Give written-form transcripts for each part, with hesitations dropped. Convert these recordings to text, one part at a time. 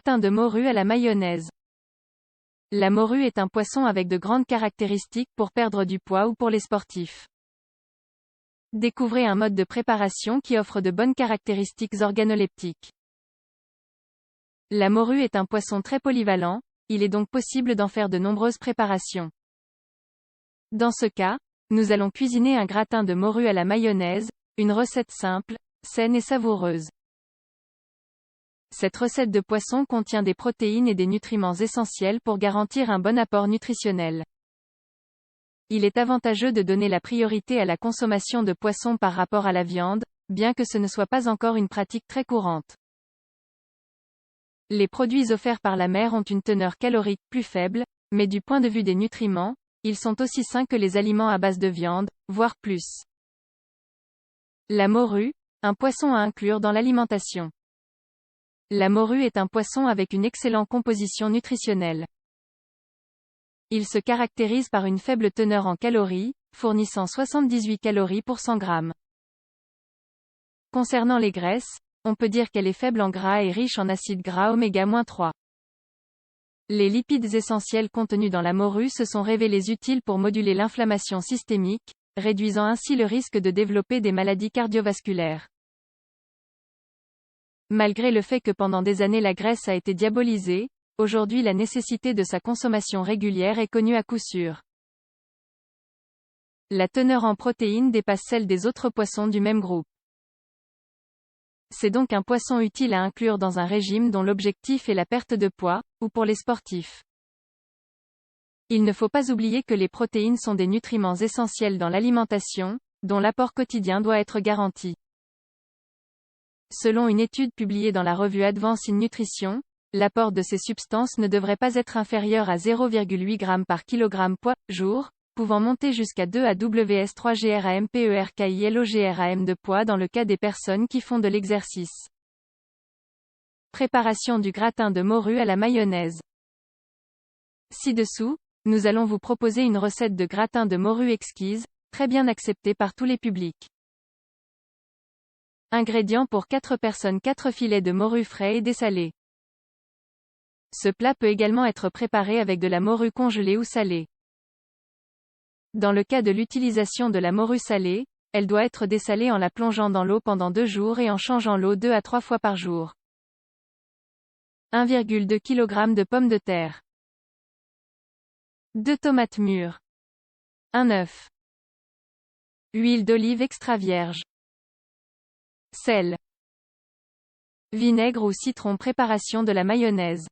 Gratin de morue à la mayonnaise. La morue est un poisson avec de grandes caractéristiques pour perdre du poids ou pour les sportifs. Découvrez un mode de préparation qui offre de bonnes caractéristiques organoleptiques. La morue est un poisson très polyvalent, il est donc possible d'en faire de nombreuses préparations. Dans ce cas, nous allons cuisiner un gratin de morue à la mayonnaise, une recette simple, saine et savoureuse. Cette recette de poisson contient des protéines et des nutriments essentiels pour garantir un bon apport nutritionnel. Il est avantageux de donner la priorité à la consommation de poisson par rapport à la viande, bien que ce ne soit pas encore une pratique très courante. Les produits offerts par la mer ont une teneur calorique plus faible, mais du point de vue des nutriments, ils sont aussi sains que les aliments à base de viande, voire plus. La morue, un poisson à inclure dans l'alimentation. La morue est un poisson avec une excellente composition nutritionnelle. Il se caractérise par une faible teneur en calories, fournissant 78 calories pour 100 grammes. Concernant les graisses, on peut dire qu'elle est faible en gras et riche en acides gras oméga-3. Les lipides essentiels contenus dans la morue se sont révélés utiles pour moduler l'inflammation systémique, réduisant ainsi le risque de développer des maladies cardiovasculaires. Malgré le fait que pendant des années la graisse a été diabolisée, aujourd'hui la nécessité de sa consommation régulière est connue à coup sûr. La teneur en protéines dépasse celle des autres poissons du même groupe. C'est donc un poisson utile à inclure dans un régime dont l'objectif est la perte de poids, ou pour les sportifs. Il ne faut pas oublier que les protéines sont des nutriments essentiels dans l'alimentation, dont l'apport quotidien doit être garanti. Selon une étude publiée dans la revue Advance in Nutrition, l'apport de ces substances ne devrait pas être inférieur à 0,8 g par kg poids, jour, pouvant monter jusqu'à 2 AWS 3 GRAMPERKILOGRAM de poids dans le cas des personnes qui font de l'exercice. Préparation du gratin de morue à la mayonnaise. Ci-dessous, nous allons vous proposer une recette de gratin de morue exquise, très bien acceptée par tous les publics. Ingrédients pour 4 personnes: 4 filets de morue frais et dessalés. Ce plat peut également être préparé avec de la morue congelée ou salée. Dans le cas de l'utilisation de la morue salée, elle doit être dessalée en la plongeant dans l'eau pendant 2 jours et en changeant l'eau 2 à 3 fois par jour. 1,2 kg de pommes de terre. 2 tomates mûres. 1 œuf. Huile d'olive extra vierge. Sel. Vinaigre ou citron. Préparation de la mayonnaise.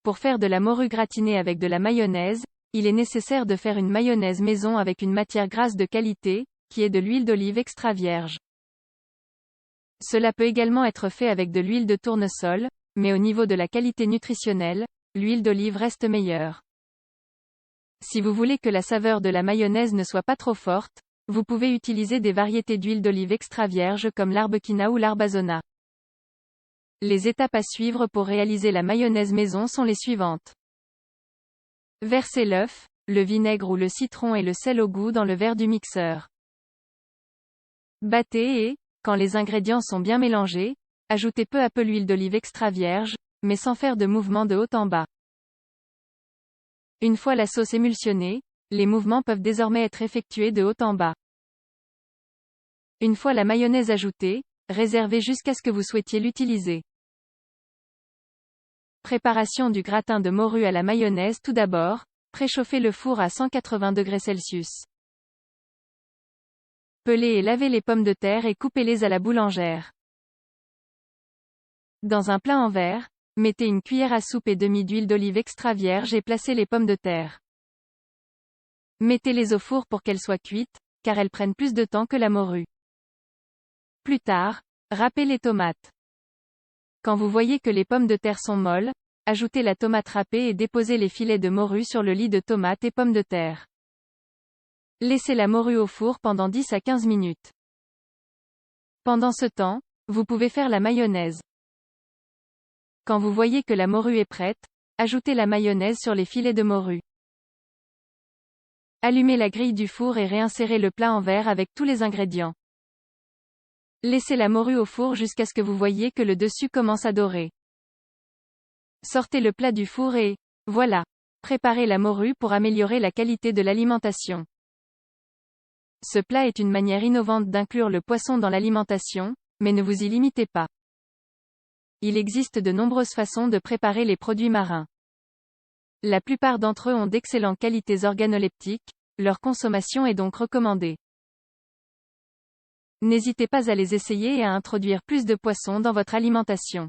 Pour faire de la morue gratinée avec de la mayonnaise, il est nécessaire de faire une mayonnaise maison avec une matière grasse de qualité, qui est de l'huile d'olive extra vierge. Cela peut également être fait avec de l'huile de tournesol, mais au niveau de la qualité nutritionnelle, l'huile d'olive reste meilleure. Si vous voulez que la saveur de la mayonnaise ne soit pas trop forte, vous pouvez utiliser des variétés d'huile d'olive extra vierge comme l'Arbequina ou l'Arbazona. Les étapes à suivre pour réaliser la mayonnaise maison sont les suivantes. Versez l'œuf, le vinaigre ou le citron et le sel au goût dans le verre du mixeur. Battez et, quand les ingrédients sont bien mélangés, ajoutez peu à peu l'huile d'olive extra vierge, mais sans faire de mouvements de haut en bas. Une fois la sauce émulsionnée, les mouvements peuvent désormais être effectués de haut en bas. Une fois la mayonnaise ajoutée, réservez jusqu'à ce que vous souhaitiez l'utiliser. Préparation du gratin de morue à la mayonnaise. Tout d'abord, préchauffez le four à 180 degrés Celsius. Pelez et lavez les pommes de terre et coupez-les à la boulangère. Dans un plat en verre, mettez une cuillère à soupe et demie d'huile d'olive extra vierge et placez les pommes de terre. Mettez-les au four pour qu'elles soient cuites, car elles prennent plus de temps que la morue. Plus tard, râpez les tomates. Quand vous voyez que les pommes de terre sont molles, ajoutez la tomate râpée et déposez les filets de morue sur le lit de tomates et pommes de terre. Laissez la morue au four pendant 10 à 15 minutes. Pendant ce temps, vous pouvez faire la mayonnaise. Quand vous voyez que la morue est prête, ajoutez la mayonnaise sur les filets de morue. Allumez la grille du four et réinsérez le plat en verre avec tous les ingrédients. Laissez la morue au four jusqu'à ce que vous voyez que le dessus commence à dorer. Sortez le plat du four et, voilà. Préparez la morue pour améliorer la qualité de l'alimentation. Ce plat est une manière innovante d'inclure le poisson dans l'alimentation, mais ne vous y limitez pas. Il existe de nombreuses façons de préparer les produits marins. La plupart d'entre eux ont d'excellentes qualités organoleptiques, leur consommation est donc recommandée. N'hésitez pas à les essayer et à introduire plus de poissons dans votre alimentation.